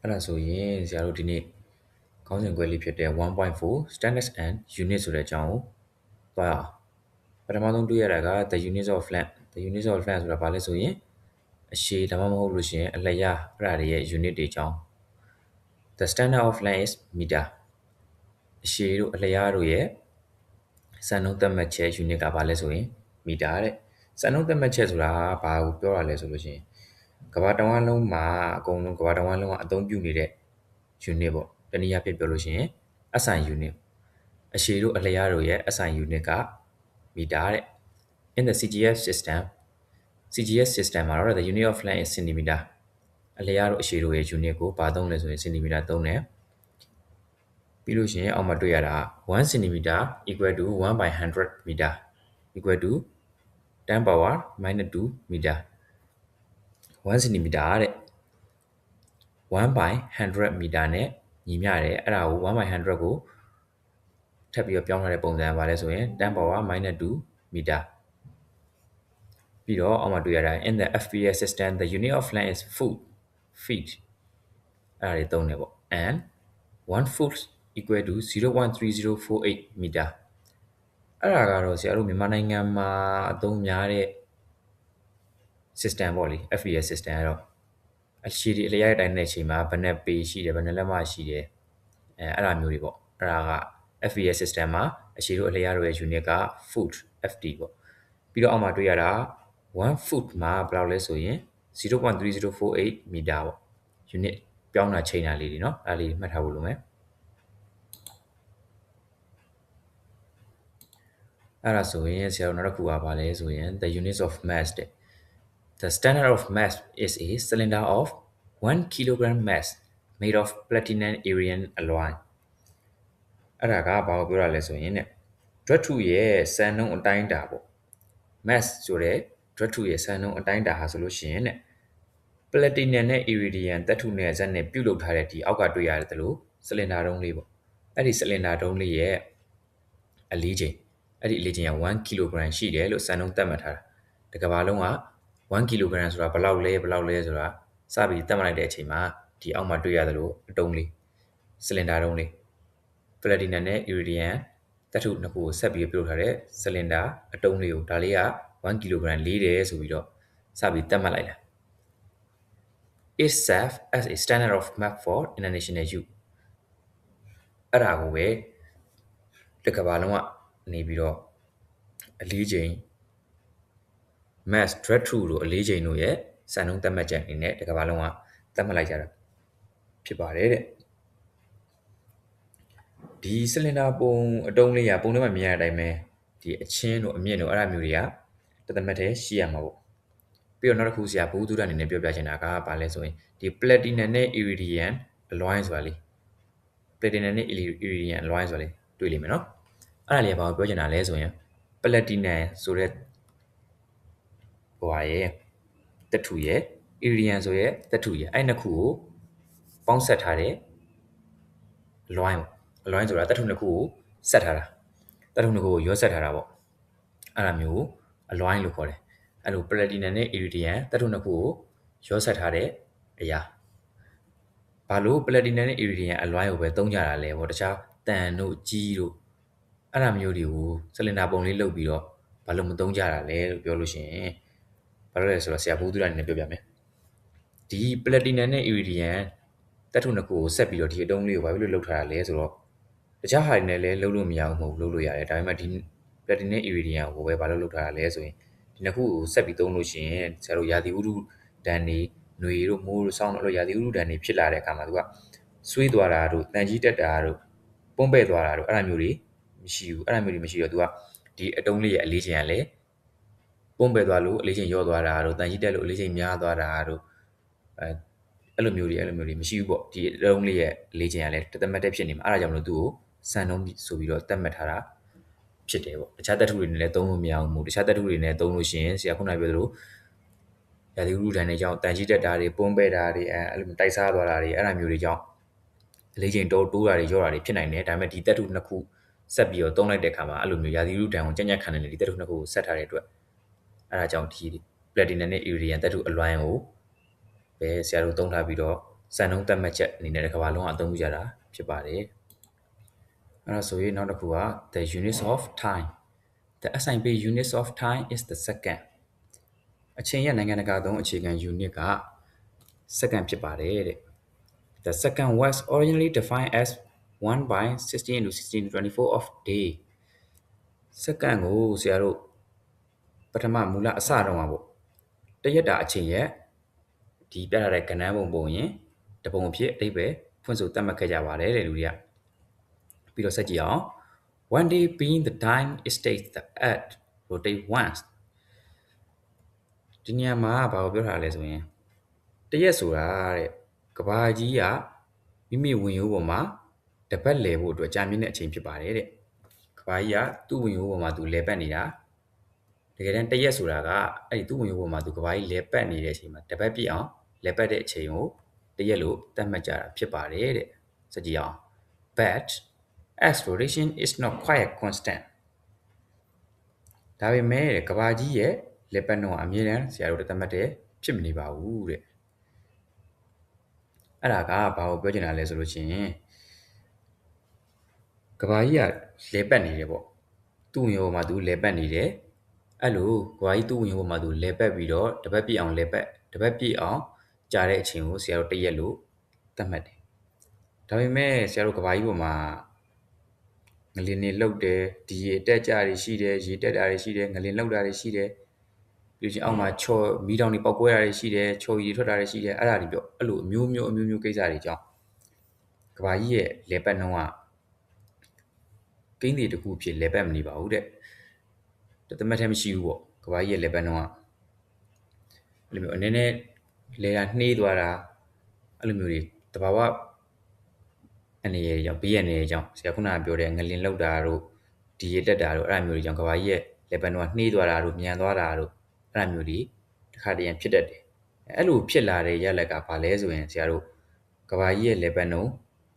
အဲ့ဒါဆိုရင်ဆရာတို့ဒီနေ့ခေါင်းစဉ်ခွဲလေးဖြစ်တဲ့ 1.4 standards and units ဆိုတဲ့အကြောင်းကိုသွားရအောင်ပထမဆုံးတွေ့ရတာက the units of length the units of length ဆိုတာဘာလဲဆိုရင်အရှည်ဒါမှမဟုတ်လို့ရှိရင်အလျားအဲ့ဒါတွေရဲ့ unit တွေအကြောင်း the standard of length is meter အရှည်တို့အလျားတို့ရဲ့စံနှုန်းသတ်မှတ်ချက် unit ကဘာလဲဆိုရင် meter တဲ့စံနှုန်းသတ်မှတ်ချက်ဆိုတာဘာကိုပြောတာလဲဆိုလို့ရှိရင်ကမ္ဘာတဝန်းလုံးမှာအကုန်လုံးကမ္ဘာတဝန်းလုံးကအသုံးပြုနေတဲ့ unit ပေါ့တနည်းအားဖြင့်ပြောလို့ရှိရင်အဆိုင် unit အရှည်တို့အလျားတို့ရဲ့အဆိုင် unit က meter တဲ့ in the CGS system မှာတော့ the unit of length is centimeter အလျားတို့အရှည်တို့ရဲ့ unit ကိုဘာသုံးလဲဆိုရင် centimeter သုံးတယ်ပြီးလို့ရှိရင်အောက်မှာတွေ့ရတာ1 cm equal to 1 by 100 meter equal to 10 power minus 2 meter 1 cm တဲ့1 by 100 meter နဲ့ညီမျှတယ်အဲ့ဒါကို1 by 100ကိုထပ်ပြီးတော့ပြောင်းထားတဲ့ပုံစံကဘာလဲဆိုရင်10 power minus 2 meter ပြီးတော့အောက်မှာတွေ့ရတာ in the FPS system the unit of length is feet အဲ့ဒါတွေသုံးတယ်ပေါ့ and 1 foot equal to 0.3048 meter အဲ့ဒါကတော့ဆရာတို့မြန်မာနိုင်ငံမှာအသုံးများတဲ့ system ပေါ့လေ FPS system ကတော့အရှည်တွေအလျားတိုင်းတဲ့အချိန်မှာဘယ်နှပေရှိတယ်ဘယ်နှလက်မရှိတယ်အဲ့ဒါမျိုးတွေပေါ့အဲ့ဒါက FPS system မှာအရှည်တို့အလျားတို့ရဲ့ unit က foot FT ပေါ့ပြီးတော့အောက်မှာတွေ့ရတာ1 foot မှာဘယ်လောက်လဲဆိုရင်0.3048 meter ပေါ့ unit ပြောင်းတာချိန်တာလေးတွေเนาะအဲ့ဒါလေးမှတ်ထားဖို့လိုမယ်အဲ့ဒါဆိုရင်ဆရာတို့နောက်တစ်ခုကဘာလဲဆိုရင် the units of mass တဲ့ the standard of mass is a cylinder of 1 kilogram mass made of platinum iridium alloy အဲ့ဒါကဘာကိုပြောတာလဲဆိုရင်တဲ့ ဓာတ်ထုရဲ့စံနှုန်းအတိုင်းအတာပေါ့ mass ဆိုတဲ့ဓာတ်ထုရဲ့စံနှုန်းအတိုင်းအတာဟာဆိုလို့ရှိရင်တဲ့ platinum နဲ့ iridium သတ္ထုနဲ့ဇက်နဲ့ပြုတ်လုပ်ထားတဲ့ဒီအောက်ကတွေ့ရတယ်လို့စလင်ဒါတုံးလေးပေါ့အဲ့ဒီစလင်ဒါတုံးလေးရဲ့အလေးချိန်အဲ့ဒီအလေးချိန်က1 kg ရှိတယ်လို့စံနှုန်းသတ်မှတ်ထားတာတကဘာလုံးက1 kg ဆိုတာဘယ်လောက်လဲဆိုတာစပြီးသတ်မှတ်လိုက်တဲ့အချိန်မှာဒီအောက်မှာတွေ့ရတယ်လို့အတုံးလေးစလင်ဒါတုံးလေး platinum နဲ့ iridium သတ္ထုနှစ်ခုကိုဆက်ပြီးပြုတ်ထားတဲ့စလင်ဒါအတုံးလေးကိုဒါလေးက1 kg လေးတယ်ဆိုပြီးတော့စပြီးသတ်မှတ်လိုက်တာ is served as a standard of mass for international use အဲ့ဒါကိုပဲတကဘာလုံးကနေပြီးတော့အလေးချိန် mass drag through တို့အလေးချိန်တို့ရဲ့စံနှုန်းသတ်မှတ်ချက်အနေနဲ့တကဘာလုံးကသတ်မှတ်လိုက်ကြတာဖြစ်ပါတယ်တဲ့ဒီစလင်ဒါပုံအတုံးလေးကပုံထဲမှာမြင်ရတဲ့အတိုင်းပဲဒီအချင်းတို့အမြင့်တို့အဲ့ဒါမျိုးတွေကတသမတ်တည်းရှိရမှာပေါ့ပြီးတော့နောက်တစ်ခုဆရာဘုသူဒ္ဓအနေနဲ့ပြောပြချင်တာကဘာလဲဆိုရင်ဒီ platinum နဲ့ iridium alloy ဆိုတာလေ platinum နဲ့ iridium alloy ဆိုတာလေတွေ့လိမ့်မယ်နော်အဲ့ဒါလေးကဘာကိုပြောချင်တာလဲဆိုရင် platinum ဆိုတဲ့ဟိုဟာရဲ့သတ္ထုရဲ့ iridium ဆိုရဲ့သတ္ထုရဲ့အဲ့နှစ်ခုကိုပေါင်းဆက်ထားတဲ့ alloy ပေါ့ alloy ဆိုတာသတ္ထုနှစ်ခုကိုဆက်ထားတာသတ္ထုနှစ်ခုကိုရောဆက်ထားတာပေါ့အဲ့ဒါမျိုးကို alloy လို့ခေါ်တယ်အဲ့လို platinum နဲ့ iridium သတ္ထုနှစ်ခုကိုရောဆက်ထားတဲ့အရာဘာလို့ platinum နဲ့ iridium alloy ကိုပဲသုံးကြတာလဲပေါ့တခြားတန်တို့ကြီးတို့အဲ့ဒါမျိုးတွေကိုစလင်ဒါပုံလေးလုပ်ပြီးတော့ဘာလို့မသုံးကြတာလဲလို့ပြောလို့ရှိရင်ဘာလို့လဲဆိုတော့ဆရာဘုသူဒ္ဓအနေနဲ့ပြောပြမယ်ဒီ platinum နဲ့ iridium သတ္ထုနှစ်ခုကိုဆက်ပြီးတော့ဒီအတုံးလေးကိုဘာလို့လုပ်ထားတာလဲဆိုတော့တခြားဟာတွေနဲ့လည်းလုပ်လို့မရဘူးမဟုတ်လုပ်လို့ရတယ်ဒါပေမဲ့ဒီ platinum နဲ့ iridium ကိုပဲဘာလို့လုပ်ထားတာလဲဆိုရင်ဒီနှစ်ခုကိုဆက်ပြီးသုံးလို့ရှိရင်ဆရာတို့ရာသီဥတုဒဏ်တွေຫນွေတို့မိုးတို့ဆောင်းတို့အဲ့လိုရာသီဥတုဒဏ်တွေဖြစ်လာတဲ့အခါမှာသူကဆွေးသွားတာတို့တန်ကြီးတက်တာတို့ပုံပဲ့သွားတာတို့အဲ့ဒါမျိုးတွေမရှိဘူးအဲ့ဒါမျိုးတွေမရှိတော့သူကဒီအတုံးလေးရဲ့အလေးချိန်ကလည်းပုံပဲ့သွားလို့အလေးချိန်လျော့သွားတာတို့တန်ကြီးတက်လို့အလေးချိန်များသွားတာတို့အဲ့လိုမျိုးတွေမရှိဘူးပေါ့ဒီအတုံးလေးရဲ့အလေးချိန်ကလည်းတသက်မတ်တက်ဖြစ်နေမှာအဲ့ဒါကြောင့်မလို့သူ့ကိုစံနှုန်းဆိုပြီးတော့သတ်မှတ်ထားတာဖြစ်တယ်ပေါ့တခြားသတ္ထုတွေနဲ့လည်းသုံးလို့မရဘူးမို့တခြားသတ္ထုတွေနဲ့သုံးလို့ရှိရင်ဆရာခုနပြောသလိုရာသီဥတုဒဏ်တွေကြောင့်တန်ကြီးတက်တာတွေပုံပဲ့တာတွေအဲ့လိုတိုက်စားသွားတာတွေအဲ့ဒါမျိုးတွေကြောင့်အလေးချိန်တိုးတာတွေလျော့တာတွေဖြစ်နိုင်တယ်ဒါပေမဲ့ဒီသတ္ထုနှစ်ခုဆက်ပြီးတော့သုံးလိုက်တဲ့အခါမှာအဲ့လိုမျိုးရာသီဥတုဒဏ်ကိုကြံ့ကြံ့ခံနေတဲ့ဒီသတ္ထုနှစ်ခုကိုဆက်ထားတဲ့အတွက်အဲ့ဒါကြောင့်ဒီ platinum နဲ့ iridium သတ္ထုအလွိုင်းကိုပဲဆရာတို့သုံးထားပြီးတော့ စံနှုန်းသတ်မှတ်ချက်အနေနဲ့တစ်ကမ္ဘာလုံးအသုံးပြုကြတာဖြစ်ပါတယ်အဲ့ဒါဆိုရင်နောက်တစ်ခုက the units of time the SIP units of time is the second အချိန်ရဲ့နိုင်ငံတကာသုံးအခြေခံ unit က second ဖြစ်ပါတယ်တဲ့ the second was originally defined as 1 by 16 into 16 to 24 of day second ကိုဆရာတို့ပထမမူလအစတုန်းကပေါ့တရက်တာအချိန်ရဲ့ဒီပြထားတဲ့ကဏ္ဍပုံရင်တပုံအဖြစ်အဓိပ္ပာယ်ဖွင့်ဆိုသတ်မှတ်ခဲ့ကြပါတယ်တဲ့လူတွေကပြီးတော့ဆက်ကြည့်အောင် one day being the time it states the earth rotate once ဒီနေရာမှာဘာကိုပြောထားလဲဆိုရင်တရက်ဆိုတာတဲ့ကဘာကြီးကမိမိဝင်ရိုးပေါ်မှာတပတ်လည်ဖို့အတွက်ကြာမြင့်တဲ့အချိန်ဖြစ်ပါတယ်တဲ့ကဘာကြီးကသူ့ဝင်ရိုးပေါ်မှာသူလဲပတ်နေတာတကယ်တမ်းတရက်ဆိုတာကအဲ့ဒီသူ့ဝင်ရိုးပေါ်မှာသူကဘာကြီးလဲပတ်နေတဲ့အချိန်မှာတပတ်ပြည့်အောင်လဲပတ်တဲ့အချိန်ကိုတရက်လို့သတ်မှတ်ကြတာဖြစ်ပါတယ်တဲ့စကြည့်အောင် but as rotation is not quite constant ဒါပေမဲ့ကဘာကြီးရဲ့လဲပတ်နှုန်းအမြဲတမ်းဆရာတို့သတ်မှတ်တဲ့ဖြစ်မနေပါဘူးတဲ့အဲ့ဒါကဘာကိုပြောချင်တာလဲဆိုလို့ရှိရင်ကဘာကြီးကလဲပတ်နေတယ်ပေါ့သူ့ဝင်ရိုးပေါ်မှာသူလဲပတ်နေတယ်အဲ့လိုကဘာကြီးသူ့ဝင်ရိုးပေါ်မှာသူလဲပတ်ပြီးတော့တပတ်ပြည့်အောင်လဲပတ်တပတ်ပြည့်အောင်ကြာတဲ့အချိန်ကိုဆရာတို့တရက်လို့သတ်မှတ်တယ်ဒါပေမဲ့ဆရာတို့ကဘာကြီးပေါ်မှာငလင်တွေလှုပ်တယ်ဒီရေတက်ကြတွေရှိတယ်ရေတက်တာတွေရှိတယ်ငလင်လှုပ်တာတွေရှိတယ်ပြီးချင်းအောက်မှာချော်မီးတောင်တွေပေါက်ကွဲတာတွေရှိတယ်ချော်ရည်ထွက်တာတွေရှိတယ်အဲ့ဒါတွေပြောအဲ့လိုအမျိုးမျိုးကိစ္စတွေကြောင့်ကဘာကြီးရဲ့လဲပတ်နှုန်းကကိန်းတွေတစ်ခုဖြစ်လဲပတ်မနေပါဘူးတဲ့တမတ်ထဲမရှိဘူးပေါ့ကဘာကြီးရဲ့လဲပတ်နှုန်းကအဲ့လိုမျိုးအနေနဲ့လဲတာနှေးသွားတာအဲ့လိုမျိုးတွေတဘာဝအနေရကြောင့်ဘေးရနေကြောင့်ဆရာခုနကပြောတဲ့ငလင်လောက်တာတို့ဒီရတက်တာတို့အဲ့လိုမျိုးတွေကြောင့်ကဘာကြီးရဲ့လေပန်တော့နှေးသွားတာတို့မြန်သွားတာတို့အဲ့လိုမျိုးတွေတစ်ခါတည်းရန်ဖြစ်တတ်တယ်အဲ့လိုဖြစ်လာတဲ့ရလက်ကဘာလဲဆိုရင်ဆရာတို့ကဘာကြီးရဲ့လေပန်တော့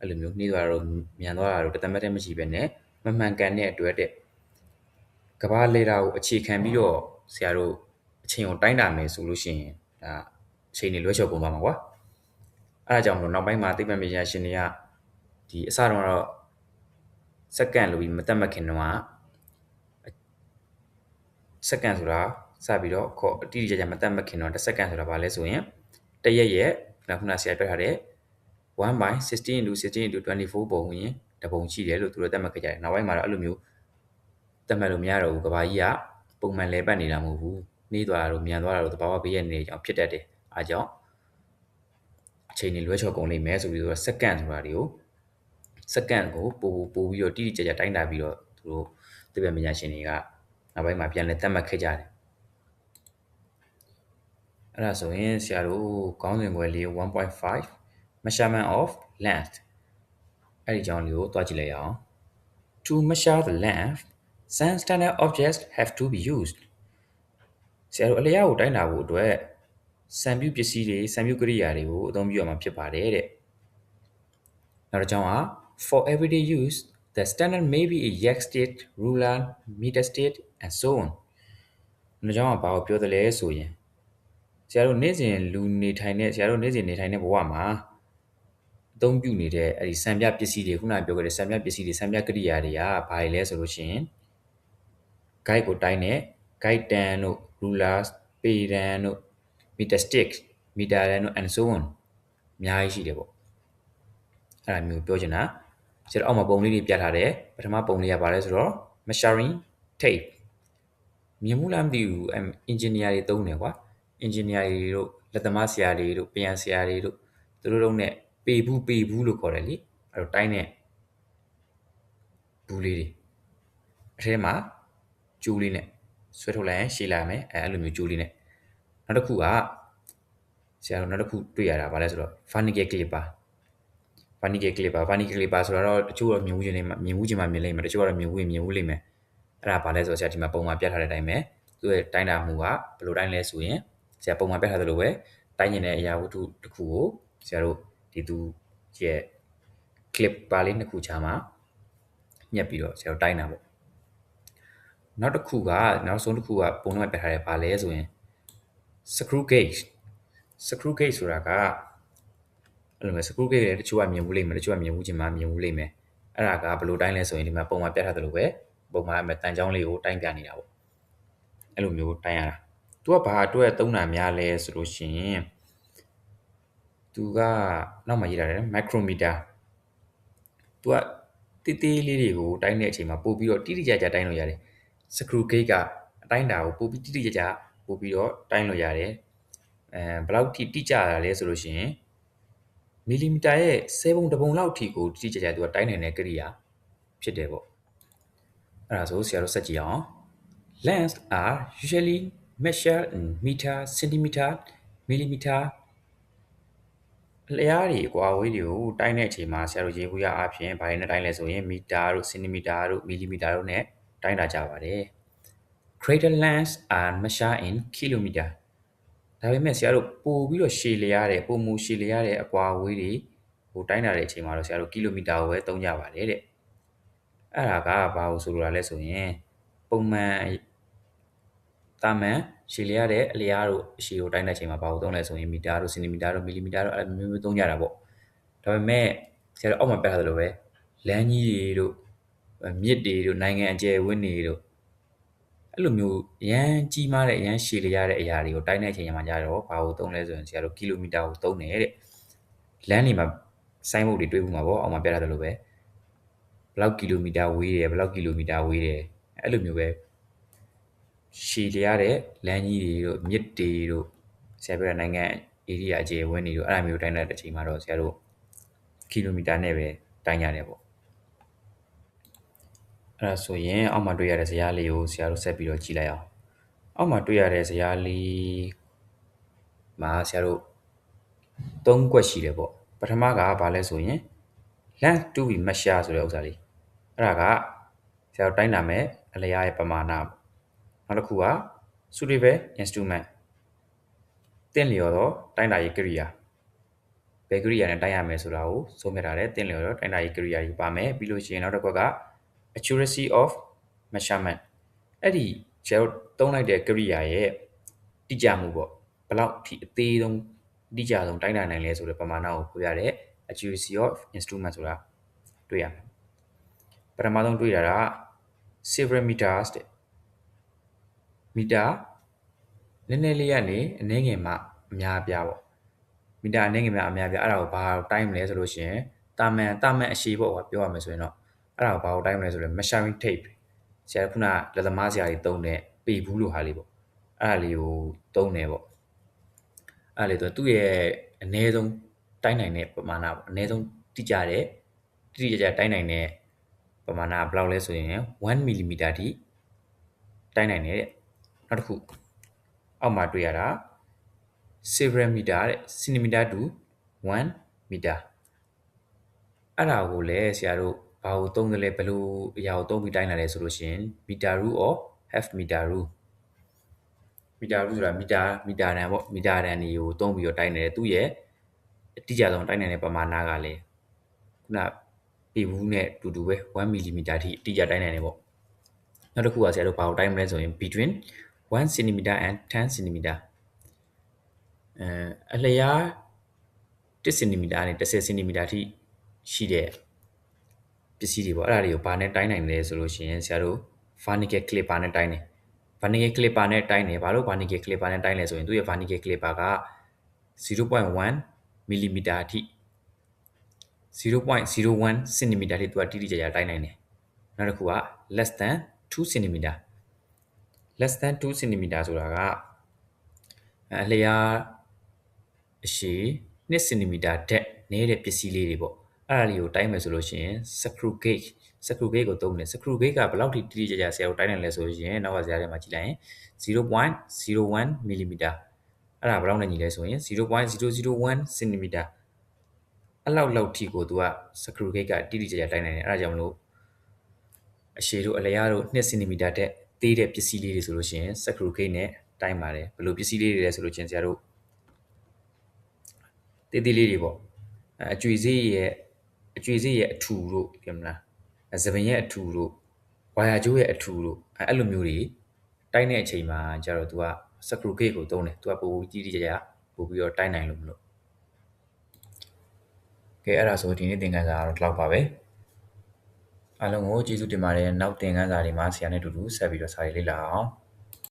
အဲ့လိုမျိုးနှေးသွားတာတို့မြန်သွားတာတို့တသက်မတည်းမရှိပဲနဲ့မမှန်ကန်တဲ့အတွက်တဲ့ကဘာလေတာကိုအခြေခံပြီးတော့ဆရာတို့အချိန်ကိုတိုင်းတာမယ်ဆိုလို့ရှိရင်ဒါအချိန်တွေလွှဲချော်ကုန်သွားမှာကွာအဲ့ဒါကြောင့်မလို့နောက်ပိုင်းမှာသိပ္ပံပညာရှင်တွေကဒီအစတုန်းကတော့စက္ကန့်လို့ပြီးမသတ်မှတ်ခင်တော့စက္ကန့်ဆိုတာစပြီးတော့ခေါ်အတိအကျမသတ်မှတ်ခင်တော့တစ်စက္ကန့်ဆိုတာဘာလဲဆိုရင်တရက်ရဲ့ခုနဆရာပြောထားတဲ့1 by 16 into 16 into 24ပုံရင်တပုံရှိတယ်လို့သူတို့သတ်မှတ်ခဲ့ကြတယ်နောက်ပိုင်းမှာတော့အဲ့လိုမျိုးသတ်မှတ်လို့မရတော့ဘူးကဘာကြီးကပုံမှန်လဲပတ်နေတာမဟုတ်ဘူးနှေးသွားတာတို့မြန်သွားတာတို့တဘာဝဘေးရနေကြောင်ဖြစ်တတ်တယ်အားကြောင့်အချိန်တွေလွှဲချော်ကုန်လိမ့်မယ်ဆိုပြီးတော့စက္ကန့်ဆိုတာတွေကိုစက္ကန့်ကိုပို့ပြီးတော့တိတိကျကျတိုင်းတာပြီးတော့သူတို့သိပ္ပံပညာရှင်တွေကနောက်ပိုင်းမှာပြန်လည်သတ်မှတ်ခဲ့ကြတယ်အဲ့ဒါဆိုရင်ဆရာတို့ခေါင်းစဉ်ခွဲလေး 1.5 measurement of length အဲ့ဒီအကြောင်းလေးကိုတွားကြည့်လိုက်အောင် to measure the length some standard objects have to be used ဆရာတို့အလျားကိုတိုင်းတာဖို့အတွက်စံပြုပစ္စည်းတွေစံပြုကိရိယာတွေကိုအသုံးပြုရမှာဖြစ်ပါတယ်တဲ့နောက်တစ်ကြောင်းက for everyday use the standard may be a yardstick ruler meter stick and so on နောက်ကြောင်းကဘာကိုပြောသလဲဆိုရင်ဆရာတို့နေ့စဉ်လူနေထိုင်တဲ့ဆရာတို့နေ့စဉ်နေထိုင်တဲ့ဘဝမှာအသုံးပြုနေတဲ့အဲ့ဒီစံပြပစ္စည်းတွေခုနကပြောခဲ့တဲ့စံပြပစ္စည်းတွေစံပြကိရိယာတွေကဘာတွေလဲဆိုလို့ရှိရင် guide ကိုတိုင်းတဲ့ guide တန်တို့ ruler ပေတန်တို့ meter stick မီတာတန်တို့ and so on အများကြီးရှိတယ်ပေါ့အဲ့ဒါမျိုးပြောချင်တာဆရာတို့အောက်မှာပုံလေးတွေပြထားတယ်ပထမပုံလေးကဘာလဲဆိုတော့ measuring tape မြင်မှုလားမသိဘူးengineer တွေသုံးတယ်ကွာ engineer တွေတို့လက်သမားဆရာတွေတို့ပြန်ဆရာတွေတို့သူတို့လုံးနဲ့ပေဘူးလို့ခေါ်တယ်လေအဲ့တော့တိုင်းတဲ့ဘူးလေးတွေအထဲမှာကျိုးလေးနဲ့ဆွဲထုတ်လိုက်ရင်ရှည်လာမယ်အဲ့လိုမျိုးကျိုးလေးနဲ့နောက်တစ်ခုကဆရာတို့နောက်တစ်ခုတွေ့ရတာဗာလဲဆိုတော့ Wernicke clipper Wernicke clipper ဆိုတော့တချို့တော့မြင်မှုချင်းမှာမြင်လိမ့်မယ်တချို့ကတော့မြင်ဘူးလိမ့်မယ်အဲ့ဒါဗာလဲဆိုတော့ဆရာဒီမှာပုံမှန်ပြထားတဲ့အတိုင်းပဲသူရဲ့တိုင်းတာမှုကဘယ်လိုတိုင်းလဲဆိုရင်ဆရာပုံမှန်ပြထားသလိုပဲတိုင်းကျင်တဲ့အရာဝတ္ထုတစ်ခုကိုဆရာတို့ဒီသူရဲ့ clipper လေးနှစ်ခုချာမှာညှက်ပြီးတော့ဆရာတို့တိုင်းတာပေါ့နောက်တစ်ခုကနောက်ဆုံးတစ်ခုကပုံမှန်ပြထားတဲ့ဗာလဲဆိုရင်screw gauge ဆိုတာက အဲ့လိုမျိုး screw gauge လည်းတချို့ကမြင်ဘူးလိမ့်မယ်တချို့ကမြင်ဘူးချင်မှမြင်ဘူးလိမ့်မယ်အဲ့ဒါကဘယ်လိုတိုင်းလဲဆိုရင်ဒီမှာပုံမှန်ပြထားသလိုပဲပုံမှန်အမှတန်ချောင်းလေးကိုတိုင်းပြနေတာပေါ့အဲ့လိုမျိုးတိုင်းရတာသူကဘာအတွက်သုံးတာများလဲဆိုလို့ရှိရင်သူကနောက်မှရေးထားတယ် micrometer သူကတေးသေးလေးတွေကိုတိုင်းတဲ့အချိန်မှာပို့ပြီးတော့တိတိကျကျတိုင်းလို့ရတယ် screw gauge ကအတိုင်းတာကိုပို့ပြီးတိတိကျကျပို့ပြီးတော့တိုင်းလို့ရတယ်ဘယ်လောက်ထိတိကျတာလဲဆိုလို့ရှိရင်မီလီမီတာရဲ့10ပုံတစ်ပုံလောက်ထိကိုတိတိကျကျသူကတိုင်းနိုင်တဲ့ကိရိယာဖြစ်တယ်ပေါ့အဲ့ဒါဆိုဆရာတို့ဆက်ကြည့်အောင် lengths are usually measured in meter centimeter millimeter လျားတွေကွာဝေးတွေကိုတိုင်းတဲ့အချိန်မှာဆရာတို့ရေဘူးရအဖြစ်ဘာတွေနဲ့တိုင်းလဲဆိုရင်မီတာတို့စင်တီမီတာတို့မီလီမီတာတို့နဲ့တိုင်းတာကြပါတယ် greater lengths are measured in kilometer ဒါပေမဲ့ဆရာတို့ပို့ပြီးတော့ရှည်လျားတဲ့ပုံမူရှည်လျားတဲ့အကွာအဝေးတွေဟိုတိုင်းတာတဲ့အချိန်မှာတော့ဆရာတို့ကီလိုမီတာကိုပဲသုံးကြပါတယ်တဲ့အဲ့ဒါကဘာလို့ဆိုလိုတာလဲဆိုရင်ပုံမှန်တာမန်ရှည်လျားတဲ့အလျားတို့အရှည်ကိုတိုင်းတဲ့အချိန်မှာဘာလို့သုံးလဲဆိုရင်မီတာတို့စင်တီမီတာတို့မီလီမီတာတို့အဲ့လိုမျိုးသုံးကြတာပေါ့ဒါပေမဲ့ဆရာတို့အောက်မှာပြထားသလိုပဲလမ်းကြီးတွေတို့မြစ်တွေတို့နိုင်ငံအကျယ်ဝန်းတွေတို့အဲ့လိုမျိုးရန်ကြီးမားတဲ့ရန်ရှည်လျားတဲ့အရာတွေကိုတိုင်းတဲ့အချိန်မှာကြတော့ဘာကိုသုံးလဲဆိုရင်ဆရာတို့ကီလိုမီတာကိုသုံးတယ်တဲ့လမ်းတွေမှာဆိုင်းဘုတ်တွေတွေ့ဘူးမှာပေါ့အောက်မှာပြထားသလိုပဲဘယ်လောက်ကီလိုမီတာဝေးတယ်ဘယ်လောက်ကီလိုမီတာဝေးတယ်အဲ့လိုမျိုးပဲရှည်လျားတဲ့လမ်းကြီးတွေတို့မြစ်တွေတို့ဆရာပြောတဲ့နိုင်ငံ area အကျယ်ဝန်းတွေတို့အဲ့လိုမျိုးတိုင်းတဲ့အချိန်မှာတော့ဆရာတို့ကီလိုမီတာနဲ့ပဲတိုင်းရတယ်ပေါ့အဲ့ဒါဆိုရင်အောက်မှာတွေ့ရတဲ့ဇယားလေးကိုဆရာတို့ဆက်ပြီးတော့ကြည့်လိုက်အောင်အောက်မှာတွေ့ရတဲ့ဇယားလေးမှာဆရာတို့၃ကွက်ရှိတယ်ပေါ့ပထမကဘာလဲဆိုရင် length to be measure ဆိုတဲ့ဥစ္စာလေးအဲ့ဒါကဆရာတို့တိုင်းတာမဲ့အလျားရဲ့ပမာဏပေါ့နောက်တစ်ခုက suitable instrument တင့်လျော်သောတိုင်းတာရေးကိရိယာဘယ်ကိရိယာနဲ့တိုင်းရမယ်ဆိုတာကိုဆုံးဖြတ်ထားတယ်တင့်လျော်သောတိုင်းတာရေးကိရိယာကြီးပါမယ်ပြီးလို့ရှိရင်နောက်တစ်ခွက်က accuracy of measurement အဲ့ဒီဆရာတို့သုံးလိုက်တဲ့ကိရိယာရဲ့တိကျမှုပေါ့ဘယ်လောက်ထိအသေးဆုံးတိကျဆုံးတိုင်းတာနိုင်လဲဆိုတဲ့ပမာဏကိုဖော်ပြတဲ့ accuracy of instrument ဆိုတာတွေ့ရမယ်ပထမဆုံးတွေ့ရတာ several meters တဲ့မီတာနည်းနည်းလေးကနေအနည်းငယ်မှအများအပြားပေါ့မီတာအနည်းငယ်မှအများအပြားအဲ့ဒါကိုဘာတိုင်းမလဲဆိုလို့ရှိရင်တာမန်အရှည်ပေါ့ကွာပြောရမယ်ဆိုရင်တော့အဲ့ဒါကိုဘာကိုတိုင်းမလဲဆိုတော့ measuring tape ဆရာခုနလက်သမားဆရာကြီးသုံးတဲ့ပေဘူးလိုဟာလေးပေါ့အဲ့ဒါလေးကိုသုံးတယ်ပေါ့အဲ့ဒါလေးသူ့ရဲ့အနည်းဆုံးတိုင်းနိုင်တဲ့ပမာဏပေါ့အနည်းဆုံးတိကျတိုင်းနိုင်တဲ့ပမာဏဘယ်လောက်လဲဆိုရင်1 mm ထိတိုင်းနိုင်တယ်တဲ့နောက်တစ်ခုအောက်မှာတွေ့ရတာ several meter တဲ့ centimeter to 1 meter အဲ့ဒါကိုလည်းဆရာတို့ဘာကိုသုံးသလဲဘယ်လိုအရာကိုသုံးပြီးတိုင်းလာလဲဆိုလို့ရှိရင် meter rule or half meter rule ဆိုတာမီတာတန်ပေါ့မီတာတန်တွေကိုသုံးပြီးတော့တိုင်းနေတယ်သူ့ရဲ့အတိအကျဆုံးတိုင်းနိုင်တဲ့ပမာဏကလည်းခုနပေဘူးနဲ့တူတူပဲ1 mm ထိအတိအကျတိုင်းနိုင်တယ်ပေါ့နောက်တစ်ခုကဆရာတို့ဘာကိုတိုင်းမလဲဆိုရင် between 1 cm and 10 cm အလျား1 cm နဲ့10 cm ထိရှိတဲ့ပစ္စည်းတွေပေါ့အဲ့ဒါတွေကိုဘာနဲ့တိုင်းနိုင်လဲဆိုလို့ရှိရင်ဆရာတို့ Wernicke clipper နဲ့တိုင်းတယ် Wernicke clipper နဲ့တိုင်းတယ်ဘာလို့ Wernicke clipper နဲ့တိုင်းလဲဆိုရင်သူ့ရဲ့ Wernicke clipper က 0.1 mm အထိ0.01 cm ထိသူကတိတိကျကျတိုင်းနိုင်တယ်နောက်တစ်ခုက less than 2 cm less than 2 cm ဆိုတာကအလျားအရှည်2 cm ဓာတ်နည်းတဲ့ပစ္စည်းလေးတွေပေါ့အဲ့ဒါလေးကိုတိုင်းမယ်ဆိုလို့ရှိရင် screw gauge ကိုသုံးတယ် screw gauge ကဘယ်လောက်ထိတိတိကျကျဆရာတို့တိုင်းနိုင်လဲဆိုရင်နောက်ကဇာတ်ထဲမှာကြည့်လိုက်ရင် 0.01 mm အဲ့ဒါဘယ်လောက်နဲ့ညီလဲဆိုရင် 0.001 cm အဲ့လောက်ထိကိုသူက screw gauge ကတိတိကျကျတိုင်းနိုင်တယ်အဲ့ဒါကြောင့်မလို့အရှည်တို့အလျားတို့2 cm ဓာတ်သေးတဲ့ပစ္စည်းလေးတွေဆိုလို့ရှိရင် screw gauge နဲ့တိုင်းပါတယ်ဘယ်လိုပစ္စည်းလေးတွေလဲဆိုလို့ချင်းဆရာတို့တေးသေးလေးတွေပေါ့အကျွေစေးရဲ့အထူတို့ပြောမလားသပင်ရဲ့အထူတို့ဝါယာကျိုးရဲ့အထူတို့အဲ့လိုမျိုးတွေတိုင်းတဲ့အချိန်မှာကျတော့ तू က screw gauge ကိုသုံးတယ် तू ကပိုတိတိကျကျပို့ပြီးတော့တိုင်းနိုင်လို့မလို့ ကဲအဲ့ဒါဆိုဒီနေ့သင်ခန်းစာကတော့ဒီလောက်ပါပဲအားလုံးကိုကျေးဇူးတင်ပါတယ်နောက်သင်ခန်းစာတွေမှာဆရာနဲ့အတူတူဆက်ပြီးတော့စာရေးလေ့လာအောင်